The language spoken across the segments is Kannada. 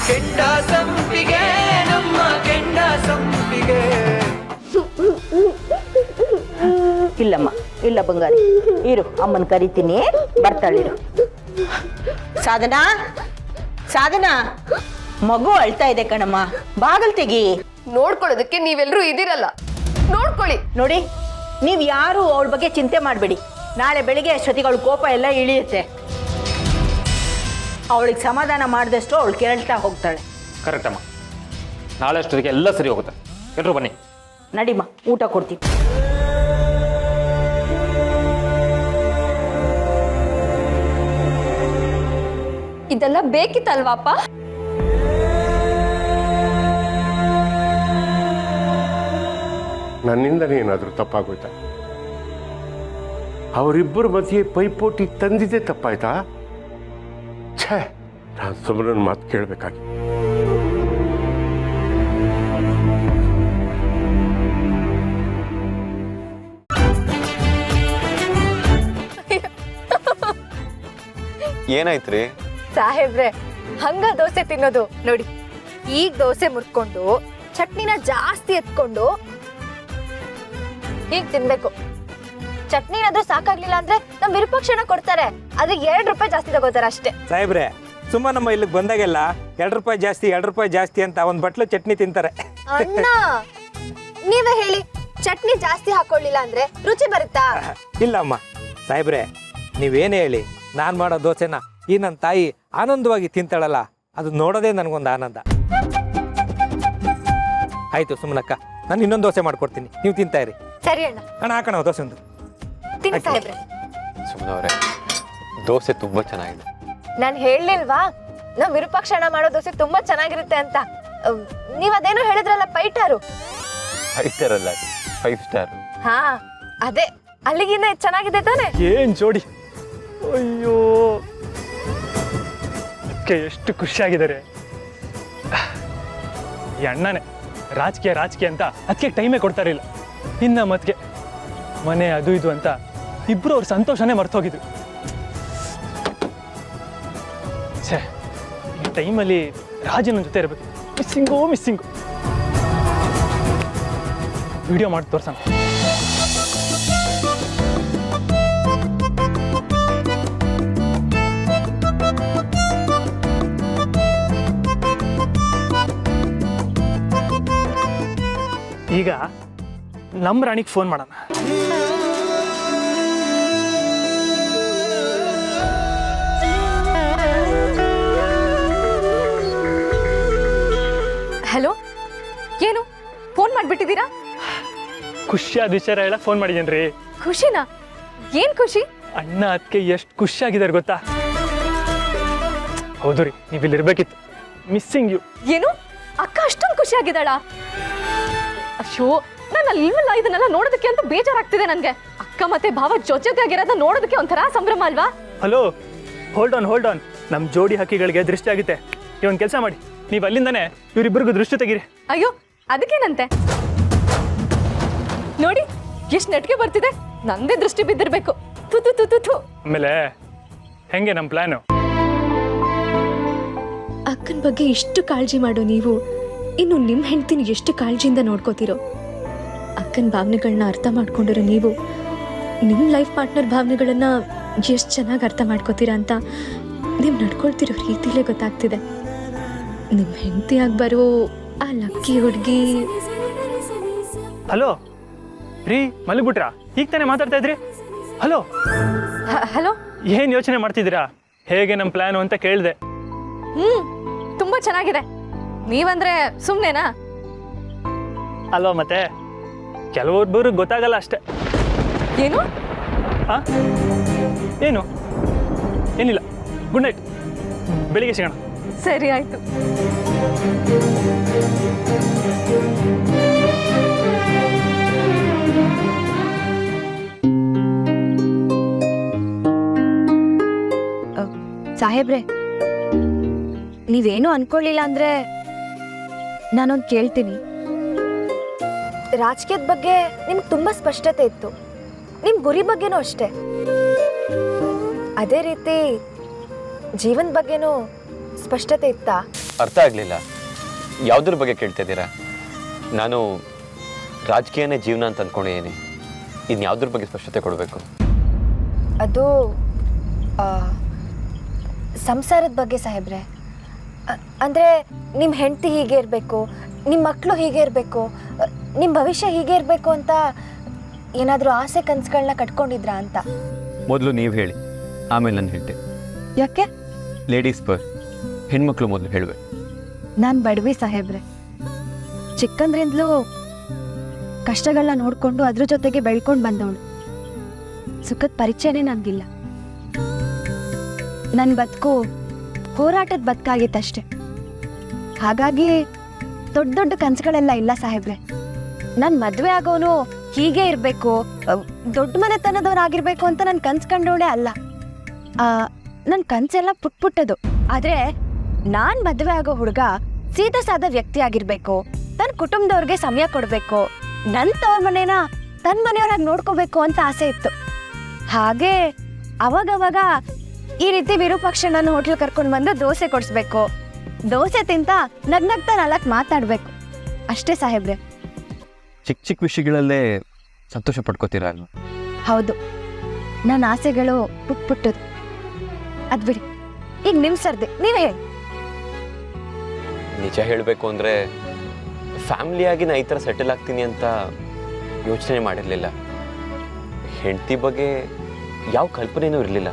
ಕೆಂಡ ಸಂಪಿಗೆ ನಮ್ಮ ಕೆಂಡ ಸಂಪಿಗೆ. ಇಲ್ಲಮ್ಮ, ಇಲ್ಲ ಬಂಗಾರಿ, ಇರು, ಅಮ್ಮನ ಕರಿತೀನಿ, ಬರ್ತಾಳಿರು. ಸಾಧನಾ, ಸಾಧನಾ, ಮಗು ಅಳ್ತಾ ಇದೆ ಕಣಮ್ಮ, ಬಾಗಲ್ ತೆಗಿ. ನೋಡ್ಕೊಳ್ಳೋದಕ್ಕೆ ನೀವೆಲ್ಲರೂ ಇದಿರಲ್ಲ, ನೋಡ್ಕೊಳ್ಳಿ. ನೋಡಿ, ನೀವು ಯಾರು ಅವಳ ಬಗ್ಗೆ ಚಿಂತೆ ಮಾಡಬೇಡಿ. ನಾಳೆ ಬೆಳಿಗ್ಗೆ ಅಷ್ಟೊತ್ತಿಗೆ ಅವಳ ಕೋಪ ಎಲ್ಲ ಇಳಿಯುತ್ತೆ. ಅವಳಿಗೆ ಸಮಾಧಾನ ಮಾಡಿದಷ್ಟು ಅವಳು ಕೇಳ್ತಾ ಹೋಗ್ತಾಳೆ. ಕರೆಕ್ಟ್ ಅಮ್ಮ, ನಾಳೆ ಅಷ್ಟೊತ್ತಿಗೆ ಎಲ್ಲ ಸರಿ ಹೋಗುತ್ತೆ. ಎಲ್ಲರೂ ಬನ್ನಿ. ನಡಿಮ್ಮ, ಊಟ ಕೊಡ್ತೀನಿ. ಇದೆಲ್ಲ ಬೇಕಿತ್ತಲ್ವಾಪ್ಪ? ನನ್ನಿಂದನೇ ಏನಾದರೂ ತಪ್ಪಾಗೋಯ್ತಾ? ಅವರಿಬ್ಬರ ಮಧ್ಯೆ ಪೈಪೋಟಿ ತಂದಿದ್ದೆ ತಪ್ಪಾಯ್ತಾ? ಛೇ, ನಾನು ಸುಮ್ಮನ ಮಾತು ಕೇಳಬೇಕಾಗಿ. ಏನಾಯ್ತ್ರಿ ಸಾಹೇಬ್ರೆ, ಹಂಗ ದೋಸೆ ತಿನ್ನೋದು ನೋಡಿ. ಈಗ ದೋಸೆ ಮುರ್ಕೊಂಡು ಚಟ್ನಿನ ಜಾಸ್ತಿ ಎತ್ಕೊಂಡು ಹೀಗ್ ತಿನ್ಬೇಕು. ಚಟ್ನಿನಾದ್ರೂ ಸಾಕಾಗ್ಲಿಲ್ಲ ಅಂದ್ರೆ ನಮ್ ವಿರೂಪಾಕ್ಷಣ ಕೊಡ್ತಾರೆ, ಅದಕ್ಕೆ 2 ರೂಪಾಯಿ ಜಾಸ್ತಿ ತಗೋತಾರೆ ಅಷ್ಟೇ. ಸಾಹೇಬ್ರೆ, ಸುಮ್ಮ ನಮ್ಮ ಇಲ್ಲಿಗೆ ಬಂದಾಗೆಲ್ಲ 2 ರೂಪಾಯಿ ಜಾಸ್ತಿ 2 ರೂಪಾಯಿ ಜಾಸ್ತಿ ಅಂತ ಒಂದ್ ಬಟ್ಲು ಚಟ್ನಿ ತಿಂತಾರೆ. ಅಣ್ಣ, ನೀವೇ ಹೇಳಿ, ಚಟ್ನಿ ಜಾಸ್ತಿ ಹಾಕೊಳ್ಳಿಲ್ಲ ಅಂದ್ರೆ ರುಚಿ ಬರುತ್ತಾ? ಇಲ್ಲ ಅಮ್ಮ ಸಾಹೇಬ್ರೆ, ನೀವೇನೇ ಹೇಳಿ, ನಾನ್ ಮಾಡೋ ದೋಸೆನ ಈ ನನ್ನ ತಾಯಿ ಆನಂದವಾಗಿ ತಿಂತಾಳಲ್ಲ, ಅದು ನೋಡೋದೇ ನನಗೊಂದು ಆನಂದ. ಆಯ್ತು ಸುಮ್ಮನಕ್ಕ, ನಾನು ಇನ್ನೊಂದು ದೋಸೆ ಮಾಡ್ಕೊಡ್ತೀನಿ, ನೀವು ತಿಂತಾ ಇರಿ. ಸರಿ ಅಣ್ಣ. ಅಣ್ಣ ಹಾಕೋಣ ದೋಸೆ ಒಂದು. ತಿನ್ನಿ ಸಾಹೇಬ್ರೆ. ಸುಮ್ಮನವ್ರೆ, ದೋಸೆ ತುಂಬಾ ಚೆನ್ನಾಗಿದೆ. ನಾನ್ ಹೇಳಲಿಲ್ವಾ ನಮ್ ವಿರೂಪಾಕ್ಷಣ ಮಾಡೋ ದೋಸೆ ತುಂಬಾ ಚೆನ್ನಾಗಿರುತ್ತೆ ಅಂತ? ನೀವ್ ಅದೇನೋ ಹೇಳಿದ್ರಲ್ಲ, ಪೈಟಾರು. 5 ಸ್ಟಾರ್ ಅಲ್ಲ, 5 ಸ್ಟಾರ್. ಹಾ, ಅದೇ, ಅಲ್ಲಿಗಿನ್ನ ಚೆನ್ನಾಗಿದೆ ತಾನೆ? ಏನ್ ಜೋಡಿ! ಅಯ್ಯೋ, ಅದಕ್ಕೆ ಎಷ್ಟು ಖುಷಿಯಾಗಿದ್ದಾರೆ. ಈ ಅಣ್ಣನೇ ರಾಜಕೀಯ ಅಂತ ಅದಕ್ಕೆ ಟೈಮೇ ಕೊಡ್ತಾ ಇರಲಿಲ್ಲ. ಇನ್ನ ಮತ್ಗೆ ಮನೆ ಅದು ಇದು ಅಂತ ಇಬ್ರು ಅವ್ರ ಸಂತೋಷನೇ ಮರ್ತೋಗಿದ್ರು. ಛೇ, ಈ ಟೈಮಲ್ಲಿ ರಾಜನ ಜೊತೆ ಇರಬೇಕು. ಮಿಸ್ಸಿಂಗು ವಿಡಿಯೋ ಮಾಡಿ ತೋರ್ಸೋಣ. ಈಗ ನಮ್ಮ ರಾಣಿಗೆ ಫೋನ್ ಮಾಡೋಣ. ಹಲೋ, ಏನು ಫೋನ್ ಮಾಡ್ಬಿಟ್ಟಿದ್ದೀರಾ? ಖುಷಿಯಾದ ವಿಚಾರ ಎಲ್ಲ ಫೋನ್ ಮಾಡಿದ್ದೇನ್ರಿ. ಖುಷಿನಾ? ಏನ್ ಖುಷಿ? ಅಣ್ಣ ಅದಕ್ಕೆ ಎಷ್ಟು ಖುಷಿಯಾಗಿದ್ದಾರೆ ಗೊತ್ತಾ? ಹೌದು ರೀ, ನೀವು ಇಲ್ಲಿ ಇರ್ಬೇಕಿತ್ತು. Missing you. ಏನು, ಅಕ್ಕ ಅಷ್ಟೊಂದು ಖುಷಿಯಾಗಿದ್ದಾಳ? ಅಯ್ಯೋ, ನಾನು ಅಲ್ಲಿ ಇಲ್ವಲ್ಲ, ಇದನ್ನೆಲ್ಲ ನೋಡೋದಕ್ಕೆ ಅಂತ ಬೇಜಾರಾಗ್ತಿದೆ ನನ್ಗೆ. ಅಕ್ಕ ಮತ್ತೆ ಭಾವ ಜೊತೆಯಾಗಿರೋದನ್ನ ನೋಡೋದಕ್ಕೆ ಒಂಥರ ಸಂಭ್ರಮ ಅಲ್ವಾ? Hello, hold on. ನಮ್ಮ ಜೋಡಿ ಹಕ್ಕಿಗಳಿಗೆ ದೃಷ್ಟಿ ಆಗುತ್ತೆ. ನೀವೊಂದು ಕೆಲಸ ಮಾಡಿ, ನೀವು ಅಲ್ಲಿಂದಾನೆ ಇವರಿಬ್ಬರಿಗೂ ದೃಷ್ಟಿ ತೆಗೀರಿ. ಅಯ್ಯೋ, ಅದಕ್ಕೇನಂತೆ? ನೋಡಿ ಎಷ್ಟು ನೆಟ್ಗೆ ಬರ್ತಿದೆ. ನಂದೇ ದೃಷ್ಟಿ ಬಿದ್ದಿರ್ಬೇಕು. ತು. ಆಮೇಲೆ ಹೆಂಗೆ ನಮ್ಮ ಪ್ಲಾನು? ಅಕ್ಕನ ಬಗ್ಗೆ ಇಷ್ಟು ಕಾಳಜಿ ಮಾಡೋ ನೀವು ಇನ್ನು ನಿಮ್ಮ ಹೆಂಡ್ತಿನ ಎಷ್ಟು ಕಾಳಜಿಯಿಂದ ನೋಡ್ಕೋತಿರೋ. ಅಕ್ಕನ ಭಾವನೆಗಳನ್ನ ಅರ್ಥ ಮಾಡ್ಕೊಂಡಿರೋ ನೀವು ನಿಮ್ಮ ಲೈಫ್ ಪಾರ್ಟ್ನರ್ ಭಾವನೆಗಳನ್ನ ಎಷ್ಟು ಚೆನ್ನಾಗಿ ಅರ್ಥ ಮಾಡ್ಕೋತೀರಾ ಅಂತ ನೀವು ನಡ್ಕೊಳ್ತಿರೋ ರೀತಿಲೇ ಗೊತ್ತಾಗ್ತಿದೆ. ನಿಮ್ಮ ಹೆಂಡತಿಯಾಗಿ ಬರೋ ಆ ಲಕ್ಕಿ ಹುಡುಗಿ. ಹಲೋ ರೀ, ಮಲಗ್ಬಿಟ್ರಾ? ಈಗ ತಾನೇ ಮಾತಾಡ್ತಾ ಇದ್ರಿ. ಹಲೋ, ಏನು ಯೋಚನೆ ಮಾಡ್ತಿದ್ದೀರಾ? ಹೇಗೆ ನಮ್ಮ ಪ್ಲಾನು ಅಂತ ಕೇಳಿದೆ. ತುಂಬಾ ಚೆನ್ನಾಗಿದೆ. ನೀವಂದ್ರೆ ಸುಮ್ಮನೆನಾ? ಅಲ್ವಾ, ಮತ್ತೆ ಕೆಲವೊಬ್ಬರು ಗೊತ್ತಾಗಲ್ಲ ಅಷ್ಟೇ. ಏನು? ಏನಿಲ್ಲ. ಗುಡ್ ನೈಟ್, ಬೆಳಿಗ್ಗೆ ಸಿಗೋಣ. ಸರಿ, ಆಯ್ತು. ಸಾಹೇಬ್ರೆ, ನೀವೇನು ಅನ್ಕೊಳ್ಳಿಲ್ಲ ಅಂದ್ರೆ ನಾನೊಂದು ಕೇಳ್ತೀನಿ. ರಾಜಕೀಯದ ಬಗ್ಗೆ ನಿಮ್ಗೆ ತುಂಬಾ ಸ್ಪಷ್ಟತೆ ಇತ್ತು, ನಿಮ್ ಗುರಿ ಬಗ್ಗೆನೂ ಅಷ್ಟೇ. ಅದೇ ರೀತಿ ಜೀವನ ಬಗ್ಗೆನೂ ಸ್ಪಷ್ಟತೆ ಇತ್ತಾ? ಅರ್ಥ ಆಗಲಿಲ್ಲ. ಯಾವುದ್ರ ಬಗ್ಗೆ ಕೇಳ್ತಾ ಇದ್ದೀರಾ? ನಾನು ರಾಜಕೀಯನೇ ಜೀವನ ಅಂತ ಅಂದ್ಕೊಂಡಿದ್ದೀನಿ. ಇನ್ನು ಯಾವುದ್ರ ಬಗ್ಗೆ ಸ್ಪಷ್ಟತೆ ಕೊಡಬೇಕು? ಅದು ಸಂಸಾರದ ಬಗ್ಗೆ ಸಾಹೇಬ್ರೆ. ಅಂದರೆ ನಿಮ್ಮ ಹೆಂಡತಿ ಹೀಗೆ ಇರಬೇಕು, ನಿಮ್ಮ ಮಕ್ಕಳು ಹೀಗೆ ಇರಬೇಕು, ನಿಮ್ಮ ಭವಿಷ್ಯ ಹೀಗೆ ಇರಬೇಕು ಅಂತ ಏನಾದರೂ ಆಸೆ ಕನಸುಗಳನ್ನ ಕಟ್ಕೊಂಡಿದ್ರಾ ಅಂತ. ಮೊದಲು ನೀವು ಹೇಳಿ, ಆಮೇಲೆ ನಾನು ಹೇಳ್ತೇನೆ. ಯಾಕೆ? ಲೇಡೀಸ್ ಫಸ್ಟ್, ಹೆಣ್ಮಕ್ಳು ಮೊದಲು ಹೇಳಬೇಕು. ನಾನು ಬಡವಿ ಸಾಹೇಬ್ರೆ. ಚಿಕ್ಕಂದ್ರಿಂದಲೂ ಕಷ್ಟಗಳನ್ನ ನೋಡಿಕೊಂಡು ಅದ್ರ ಜೊತೆಗೆ ಬೆಳ್ಕೊಂಡು ಬಂದವಳು. ಸುಖದ ಪರಿಚಯನೇ ನನಗಿಲ್ಲ. ನನ್ನ ಬದುಕು ಹೋರಾಟದ ಬದುಕಾಗಿತ್ತಷ್ಟೆ. ಹಾಗಾಗಿ ದೊಡ್ಡ ದೊಡ್ಡ ಕನಸುಗಳೆಲ್ಲ ಇಲ್ಲ ಸಾಹೇಬ್ರೆ. ನನ್ನ ಮದುವೆ ಆಗೋನು ಹೀಗೆ ಇರಬೇಕು, ದೊಡ್ಡ ಮನೆತನದವರಾಗಿರ್ಬೇಕು ಅಂತ ನಾನು ಕನ್ಸು ಕಂಡೋಳೆ ಅಲ್ಲ. ನನ್ನ ಕನಸೆಲ್ಲ ಪುಟ್ಟದು. ಆದರೆ ನಾನು ಮದುವೆ ಆಗೋ ಹುಡುಗ ಸೀದಾ ಸಾದ ವ್ಯಕ್ತಿ ಆಗಿರಬೇಕು, ತನ್ನ ಕುಟುಂಬದವ್ರಿಗೆ ಸಮಯ ಕೊಡಬೇಕು, ನನ್ನ ತವ್ರ ಮನೇನ ತನ್ನ ಮನೆಯವ್ರಾಗಿ ನೋಡ್ಕೋಬೇಕು ಅಂತ ಆಸೆ ಇತ್ತು. ಹಾಗೆ ಅವಾಗವಾಗ ಈ ರೀತಿ ವಿರೂಪಾಕ್ಷ ನನ್ನ ಹೋಟ್ಲ್ ಕರ್ಕೊಂಡು ಬಂದು ದೋಸೆ ಕೊಡಿಸ್ಬೇಕು, ದೋಸೆ ತಿಂತ ನಗ್ನಗ್ತಾ 4 ಮಾತಾಡಬೇಕು, ಅಷ್ಟೇ ಸಾಹೇಬ್ರೆ. ಚಿಕ್ಕ ಚಿಕ್ಕ ವಿಷಯಗಳಲ್ಲೇ ಸಂತೋಷ ಪಡ್ಕೋತೀರಾ ಅಲ್ವಾ? ಹೌದು, ನನ್ನ ಆಸೆಗಳು ಪುಟ್ಟದು. ಅದು ಬಿಡಿ, ಈಗ ನಿಮ್ಮ ಸರ್ದಿ, ನೀವೇ ಹೇಳಿ. ನಿಜ ಹೇಳಬೇಕು ಅಂದರೆ ಫ್ಯಾಮಿಲಿಯಾಗಿ ನಾ ಈ ಥರ ಸೆಟಲ್ ಆಗ್ತೀನಿ ಅಂತ ಯೋಚನೆ ಮಾಡಿರಲಿಲ್ಲ. ಹೆಂಡತಿ ಬಗ್ಗೆ ಯಾವ ಕಲ್ಪನೆಯೂ ಇರಲಿಲ್ಲ.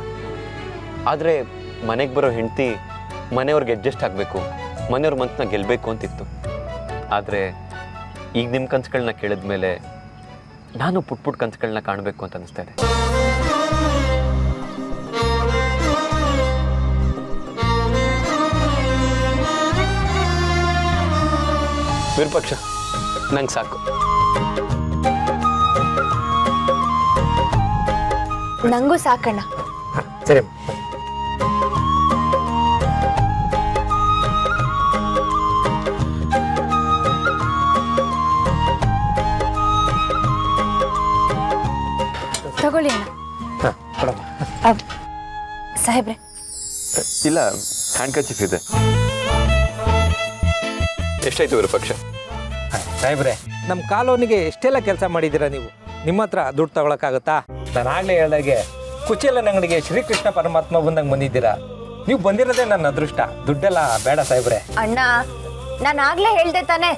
ಆದರೆ ಮನೆಗೆ ಬರೋ ಹೆಂಡತಿ ಮನೆಯವ್ರಿಗೆ ಅಡ್ಜಸ್ಟ್ ಆಗಬೇಕು, ಮನೆಯವ್ರ ಮನಸ್ಸನ್ನ ಗೆಲ್ಲಬೇಕು ಅಂತಿತ್ತು. ಆದರೆ ಈಗ ನಿಮ್ಮ ಕನಸುಗಳನ್ನ ಕೇಳಿದ ಮೇಲೆ ನಾನು ಪುಟ್ಟ ಕನಸುಗಳನ್ನ ಕಾಣಬೇಕು ಅಂತ ಅನಿಸ್ತಾ ಇದೆ. ವಿರೂಪಾಕ್ಷ, ನಂಗೆ ಸಾಕು. ನಂಗೂ ಸಾಕಣ್ಣ. ಸರಿ. ತಗೊಳ್ಳಿ ಅಣ್ಣ. ಹಾಂ, ಕೊಡಮ್ಮ. ಸಾಹೇಬ್ರೆ, ಇಲ್ಲ, ಹ್ಯಾಂಡ್ ಕರ್ಚೀಫ್ ಇದೆ. ಎಷ್ಟಾಯ್ತು ವಿರೂಪಾಕ್ಷ? ಸಾಹೇಬ್ರೆ, ನಮ್ಮ ಕಾಲೋನಿಗೆ ಎಷ್ಟೆಲ್ಲ ಕೆಲಸ ಮಾಡಿದ್ದೀರಾ ನೀವು. ನಿಮ್ಮ ಹತ್ರ ದುಡ್ಡು ತಗೊಳಕ್ಕಾಗತ್ತಾ? ನಾನು ಆಗಲೇ ಹೇಳ್ದಾಗೆ ಕುಚೇಲನ ಅಂಗಡಿಗೆ ಶ್ರೀಕೃಷ್ಣ ಪರಮಾತ್ಮ ಬಂದಂಗೆ ಬಂದಿದ್ದೀರಾ. ನೀವು ಬಂದಿರೋದೇ ನನ್ನ ಅದೃಷ್ಟ. ದುಡ್ಡೆಲ್ಲ ಬೇಡ ಸಾಹೇಬ್ರೆ. ಅಣ್ಣ, ನಾನು ಆಗ್ಲೇ ಹೇಳ್ದೆ ತಾನೆ,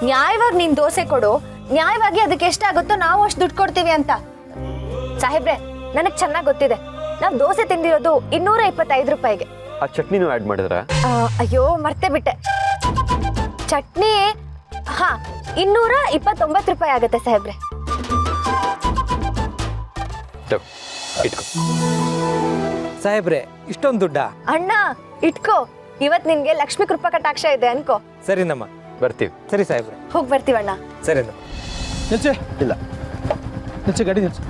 ನ್ಯಾಯವಾಗಿ ನೀನು ದೋಸೆ ಕೊಡು, ನ್ಯಾಯವಾಗಿ ಅದಕ್ಕೆ ಎಷ್ಟಾಗುತ್ತೋ ನಾವು ಅಷ್ಟು ದುಡ್ಡು ಕೊಡ್ತೀವಿ ಅಂತ. ಸಾಹೇಬ್ರೆ, ನನಗೆ ಚೆನ್ನಾಗಿ ಗೊತ್ತಿದೆ, ನಾವು ದೋಸೆ ತಿಂದಿರೋದು 225 ರೂಪಾಯಿಗೆ. ಆ ಚಟ್ನಿನೂ ಆ್ಯಡ್ ಮಾಡಿದ್ರಾ? ಅಯ್ಯೋ, ಮರ್ತೇ ಬಿಟ್ಟೆ. ಚಟ್ನಿ 229 ರೂಪಾಯಿ ಆಗುತ್ತೆ ಸಾಹೇಬ್ರೆ. ಇಟ್ಕೋ. ಸಾಹೇಬ್ರೆ, ಇಷ್ಟೊಂದು ದುಡ್ಡಾ? ಅಣ್ಣ ಇಟ್ಕೋ, ಇವತ್ತು ನಿನ್ಗೆ ಲಕ್ಷ್ಮೀ ಕೃಪಾ ಕಟಾಕ್ಷ ಇದೆ ಅನ್ಕೋ. ಸರಿನಮ್ಮ, ಬರ್ತೀವಿ. ಸರಿ ಸಾಹೇಬ್ರೆ, ಹೋಗಿ ಬರ್ತೀವಣ್ಣ. ಸರಿನಮ್ಮ. ನಿಲ್ಸೆ. ಇಲ್ಲ, ನಿಲ್ಸೆ, ಗಾಡಿ ನಿಲ್ಸು.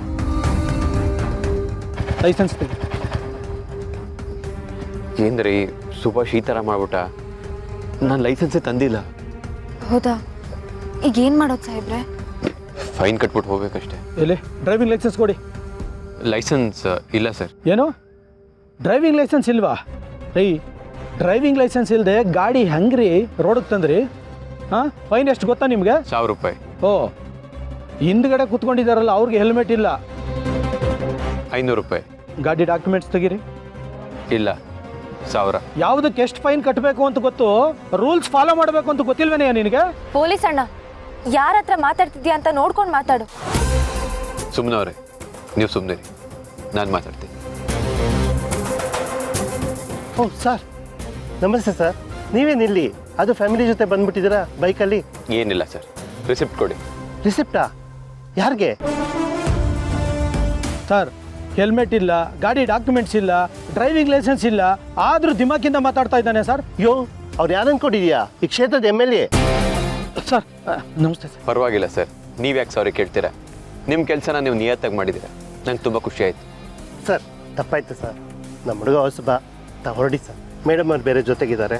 ಲೈಸೆನ್ಸ್ ತೆಗಿ. ಏನ್ರಿ ಸುಭಾಷ್ ಈ ಥರ ಮಾಡ್ಬಿಟ್ಟ? ನಾನು ಲೈಸೆನ್ಸೇ ತಂದಿಲ್ಲ. ಹೌದಾ? ಈಗ ಏನು ಮಾಡೋದು ಸಾಹೇಬ್ರೆ? ಫೈನ್ ಕಟ್ಬಿಟ್ಟು ಹೋಗ್ಬೇಕಷ್ಟೇ. ಎಲ್ಲಿ ಡ್ರೈವಿಂಗ್ ಲೈಸೆನ್ಸ್ ಕೊಡಿ. ಲೈಸೆನ್ಸ್ ಇಲ್ಲ ಸರ್. ಏನು ಡ್ರೈವಿಂಗ್ ಲೈಸೆನ್ಸ್ ಇಲ್ವಾ? ಡ್ರೈವಿಂಗ್ ಲೈಸೆನ್ಸ್ ಇಲ್ಲದೆ ಗಾಡಿ ಹೆಂಗ್ರಿ ರೋಡಿಗೆ ತಂದ್ರಿ? ಹಾಂ, ಫೈನ್ ಎಷ್ಟು ಗೊತ್ತಾ ನಿಮಗೆ? 1000 ರೂಪಾಯಿ. ಓ, ಹಿಂದ್ಗಡೆ ಕೂತ್ಕೊಂಡಿದ್ದಾರಲ್ಲ ಅವ್ರಿಗೆ ಹೆಲ್ಮೆಟ್ ಇಲ್ಲ. 500 ರೂಪಾಯಿ. ಗಾಡಿ ಡಾಕ್ಯುಮೆಂಟ್ಸ್ ತೆಗೀರಿ. ಇಲ್ಲ, 1000. ಯಾವುದಕ್ಕೆ ಎಷ್ಟು ಫೈನ್ ಕಟ್ಟಬೇಕು ಅಂತ ಗೊತ್ತು, ರೂಲ್ಸ್ ಫಾಲೋ ಮಾಡಬೇಕು ಅಂತ ಗೊತ್ತಿಲ್ವೇನೆ ನಿನಗೆ? ಪೊಲೀಸ್ ಅಣ್ಣ, ಯಾರ ಹತ್ರ ಮಾತಾಡ್ತಿದ್ಯಾ ಅಂತ ನೋಡ್ಕೊಂಡು ಮಾತಾಡು. ಸುಮ್ಮನವ್ರೆ, ನೀವು ಸುಮ್ಮನೆ, ನಾನು ಮಾತಾಡ್ತೀನಿ. ಓ ಸರ್, ನಮಸ್ತೆ ಸರ್. ನೀವೇನಿಲ್ಲಿ? ಅದು ಫ್ಯಾಮಿಲಿ ಜೊತೆ ಬಂದ್ಬಿಟ್ಟಿದ್ದೀರಾ ಬೈಕಲ್ಲಿ? ಏನಿಲ್ಲ ಸರ್, ರಿಸಿಪ್ಟ್ ಕೊಡಿ. ರಿಸಿಪ್ಟಾ? ಯಾರಿಗೆ? ಸರ್, ಹೆಲ್ಮೆಟ್ ಇಲ್ಲ, ಗಾಡಿ ಡಾಕ್ಯುಮೆಂಟ್ಸ್ ಇಲ್ಲ, ಡ್ರೈವಿಂಗ್ ಲೈಸೆನ್ಸ್ ಇಲ್ಲ, ಆದರೂ ದಿಮಾಕಿಂದ ಮಾತಾಡ್ತಾ ಇದ್ದಾನೆ ಸರ್. ಯೋ, ಅವ್ರು ಯಾರು ಅನ್ಕೊಂಡಿದ್ಯಾ? ಈ ಕ್ಷೇತ್ರದ MLA. ಸರ್ ನಮಸ್ತೆ ಸರ್. ಪರವಾಗಿಲ್ಲ ಸರ್, ನೀವು ಯಾಕೆ ಸಾರಿ ಕೇಳ್ತೀರಾ? ನಿಮ್ಮ ಕೆಲಸನ ನೀವು ನಿಯತ್ತಾಗಿ ಮಾಡಿದ್ದೀರಾ, ನಂಗೆ ತುಂಬ ಖುಷಿ ಆಯಿತು. ಸರ್, ತಪ್ಪಾಯ್ತು ಸರ್. ನಮ್ಮ ಹುಡುಗ ಹೊಸಬ, ಹೊರಡಿ ಸರ್. ಮೇಡಮ್ ಅವ್ರು ಬೇರೆ ಜೊತೆಗಿದ್ದಾರೆ.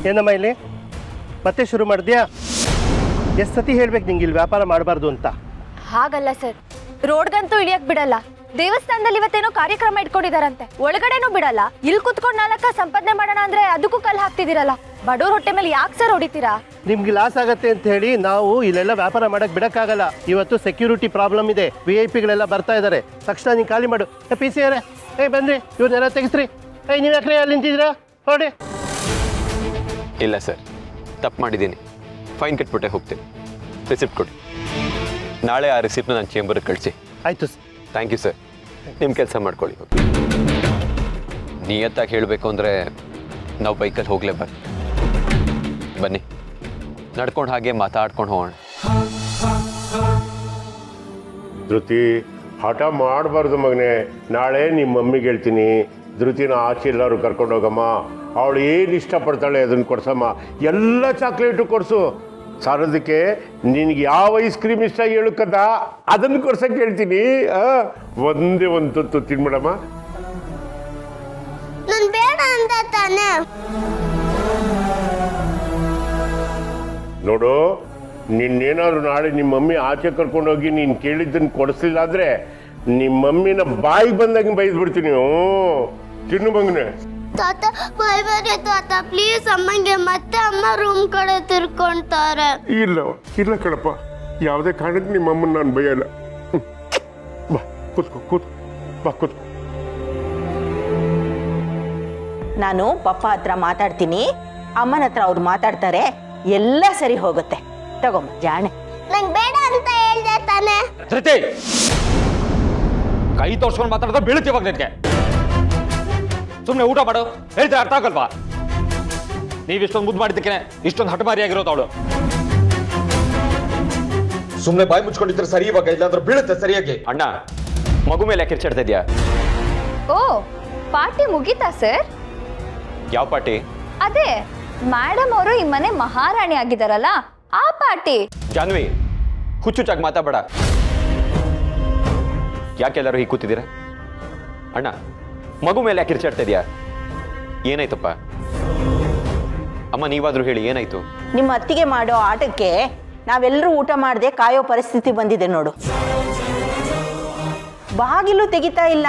ಏನಮ್ಮ ಇಲ್ಲಿ ಮತ್ತೆ ಶುರು ಮಾಡಿದ್ಯಾ? ಎಷ್ಟು ಸತಿ ಹೇಳ್ಬೇಕು ನಿಂಗೆ ಇಲ್ಲಿ ವ್ಯಾಪಾರ ಮಾಡಬಾರ್ದು ಅಂತ? ಹಾಗಲ್ಲ ಸರ್, ರೋಡ್ಗಂತೂ ಇಳಿಯಕ್ ಬಿಡಲ್ಲ. ದೇವಸ್ಥಾನದಲ್ಲಿ ಇವತ್ತೇನೋ ಕಾರ್ಯಕ್ರಮ ಇಟ್ಕೊಂಡಿದಾರಂತೆ, ಒಳಗಡೆನೂ ಬಿಡಲ್ಲ. ಇಲ್ಲಿ ಕುತ್ಕೊಂಡು 4 ಸಂಪಾದನೆ ಮಾಡೋಣ ಅಂದ್ರೆ ಅದಕ್ಕೂ ಕಲ್ಲು ಹಾಕ್ತಿದ್ದೀರಲ್ಲ. ಬಡವ್ರ ಹೊಟ್ಟೆ ಮೇಲೆ ಯಾಕೆ ಸರ್ ಹೊಡಿತೀರಾ? ನಿಮ್ಗೆ ಲಾಸ್ ಆಗತ್ತೆ ಅಂತ ಹೇಳಿ ನಾವು ಇಲ್ಲೆಲ್ಲ ವ್ಯಾಪಾರ ಮಾಡಕ್ ಬಿಡಕ್ಕಾಗಲ್ಲ. ಇವತ್ತು ಸೆಕ್ಯೂರಿಟಿ ಪ್ರಾಬ್ಲಮ್ ಇದೆ, VIP ಬರ್ತಾ ಇದ್ದಾರೆ. ತಕ್ಷಣ ನೀವು ಖಾಲಿ ಮಾಡು. PC ಅವರೇ, ಬನ್ರಿ, ಇವ್ರನ್ನೆಲ್ಲ ತೆಗಿಸ್ರಿ. ನೀವು ಯಾಕ್ರೆ ಅಲ್ಲಿ ನಿಂತಿದ್ದೀರಾ? ಹೊರಡಿ. ಇಲ್ಲ ಸರ್, ತಪ್ಪು ಮಾಡಿದ್ದೀನಿ. ಫೈನ್ ಕಟ್ಬಿಟ್ಟೆ ಹೋಗ್ತೀನಿ. ರಿಸಿಪ್ಟ್ ಕೊಡಿ. ನಾಳೆ ಆ ರಿಸಿಪ್ಟ್ನ ನನ್ನ ಚೇಂಬರ್ಗೆ ಕಳಿಸಿ. ಆಯಿತು ಸರ್. Thank you sir. ನಿಮ್ಮ ಕೆಲಸ ಮಾಡ್ಕೊಳ್ಳಿ. ನಿಯತ್ತಾಗಿ ಹೇಳಬೇಕು ಅಂದರೆ ನಾವು ಬೈಕಲ್ಲಿ ಹೋಗಲೇಬಾರ್ದು. ಬನ್ನಿ, ನಡ್ಕೊಂಡು ಹಾಗೆ ಮಾತಾಡ್ಕೊಂಡು ಹೋಗೋಣ. ಧೃತಿ, ಹಠ ಮಾಡಬಾರ್ದು ಮಗನೇ. ನಾಳೆ ನಿಮ್ಮ ಮಮ್ಮಿಗೆ ಹೇಳ್ತೀನಿ, ಧೃತಿನ ಆಚೆ ಎಲ್ಲರೂ ಕರ್ಕೊಂಡು ಹೋಗಮ್ಮ. ಅವಳು ಏನು ಇಷ್ಟಪಡ್ತಾಳೆ ಅದನ್ನು ಕೊಡ್ಸಮ್ಮ. ಎಲ್ಲ ಚಾಕ್ಲೇಟು ಕೊಡಿಸು. ಸಾರೋದಕ್ಕೆ ನಿನಗೆ ಯಾವ ಐಸ್ ಕ್ರೀಮ್ ಇಷ್ಟ ಹೇಳಕ್ಕದ ಅದನ್ನು ಕೊಡ್ಸಕ್ಕೆ ಹೇಳ್ತೀನಿ. ಒಂದೇ ಒಂದು ತುತ್ತು ತಿನ್ಬಿಡಮ್ಮ. ನಾನು ಬೇಡ ಅಂತ ತಾನೆ. ನೋಡು, ನಿನ್ನೇನಾದ್ರು ನಾಳೆ ನಿಮ್ಮ ಮಮ್ಮಿ ಆಚೆ ಕರ್ಕೊಂಡೋಗಿ ನೀನು ಕೇಳಿದ್ದನ್ನು ಕೊಡಿಸ್ಲಿಲ್ಲ ಅಂದರೆ ನಿಮ್ಮ ಮಮ್ಮಿನ ಬಾಯಿಗೆ ಬಂದಾಗ ಬೈದ್ಬಿಡ್ತೀನಿ. ತಿನ್ನು ಮಗನೆ. ತಾತ ಬೈಬೇಡಿ ತಾತ, ಪ್ಲೀಸ್. ಅಮ್ಮಂಗೆ ಮತ್ತೆ ಅಮ್ಮ ರೂಮ್ ಕಡೆ ತಿರ್ಕೊಂತಾರೆ. ಇಲ್ಲ ಕಣಪ್ಪ, ಯಾವುದೇ ಕಾರಣಕ್ಕೆ ನಿಮ್ಮ ಅಮ್ಮನ ನಾನು ಬೈಯಲ್ಲ. ಬಾ ಕೂತ್ಕೋ. ನಾನು ಪಪ್ಪ ಹತ್ರ ಮಾತಾಡ್ತೀನಿ, ಅಮ್ಮನ ಹತ್ರ ಅವ್ರು ಮಾತಾಡ್ತಾರೆ, ಎಲ್ಲ ಸರಿ ಹೋಗುತ್ತೆ. ತಗೊಮ್ಮ ಜಾಣೆ. ನಂಗೆ ಬೇಡ ಅಂತ ಹೇಳ್ದೆ ತಾನೆ. ಧೃತಿ, ಕೈ ತೋರ್ಸ್ಕೊಂಡು ಮಾತಾಡಿದ್ರೆ ಬೀಳ್ತೀವಾಗ ನಿನಗೆ. ಸುಮ್ಮನೆ ಊಟ ಮಾಡು. ಹೇಳ್ತಾರೆ ಅರ್ಥ ಆಗಲ್ವಾ? ನೀವಿಷ್ಟೊಂದು ಮುದ್ದು ಮಾಡಿದ್ದಕ್ಕೆ ಇಷ್ಟೊಂದು ಹಠಮಾರಿಯಾಗಿರೋದು ಅವಳು. ಸುಮ್ಮನೆ ಬಾಯಿ ಮುಚ್ಕೊಂಡಿದ್ರೆ ಸರಿ, ಇವಾಗ ಇಲ್ಲಾಂದ್ರೆ ಬೀಳುತ್ತೆ ಸರಿಯಾಗಿ. ಅಣ್ಣ, ಮಗು ಮೇಲೆ ಯಾಕೆ ಕಿರ್ಚಾಡ್ತಾ ಇದೆಯಾ? ಓ, ಪಾರ್ಟಿ ಮುಗೀತಾ ಸರ್? ಯಾವ ಪಾರ್ಟಿ? ಅದೇ ಮೇಡಮ್ ಅವರು ಈ ಮನೆ ಮಹಾರಾಣಿ ಆಗಿದಾರಲ್ಲ, ಆ ಪಾರ್ಟಿ. ಜಾನ್ವಿ, ಹುಚ್ಚುಚ್ಚಾಗಿ ಮಾತಾಡಬೇಡ. ಯಾಕೆಲ್ಲರೂ ಹೀಗೆ ಕೂತಿದ್ದೀರಾ? ಅಣ್ಣ, ಮಗು ಮೇಲೆ ಯಾಕೆ ಕಿರ್ಚಾಡ್ತಾ ಇದೆಯಾ? ಏನಾಯ್ತಪ್ಪ? ಅಮ್ಮ, ನೀವಾದ್ರೂ ಹೇಳಿ, ಏನಾಯ್ತು? ನಿಮ್ಮ ಅತ್ತಿಗೆ ಮಾಡೋ ಆಟಕ್ಕೆ ನಾವೆಲ್ಲರೂ ಊಟ ಮಾಡದೆ ಕಾಯೋ ಪರಿಸ್ಥಿತಿ ಬಂದಿದೆ ನೋಡು. ಬಾಗಿಲು ತೆಗಿತಾ ಇಲ್ಲ,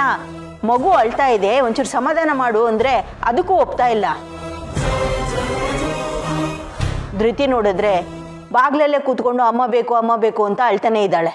ಮಗು ಅಳ್ತಾ ಇದೆ, ಒಂಚೂರು ಸಮಾಧಾನ ಮಾಡು ಅಂದ್ರೆ ಅದಕ್ಕೂ ಒಪ್ತಾ ಇಲ್ಲ. ಧೃತಿ ನೋಡಿದ್ರೆ ಬಾಗ್ಲಲ್ಲೇ ಕೂತ್ಕೊಂಡು ಅಮ್ಮ ಬೇಕು ಅಂತ ಅಳ್ತಾನೆ ಇದ್ದಾಳೆ.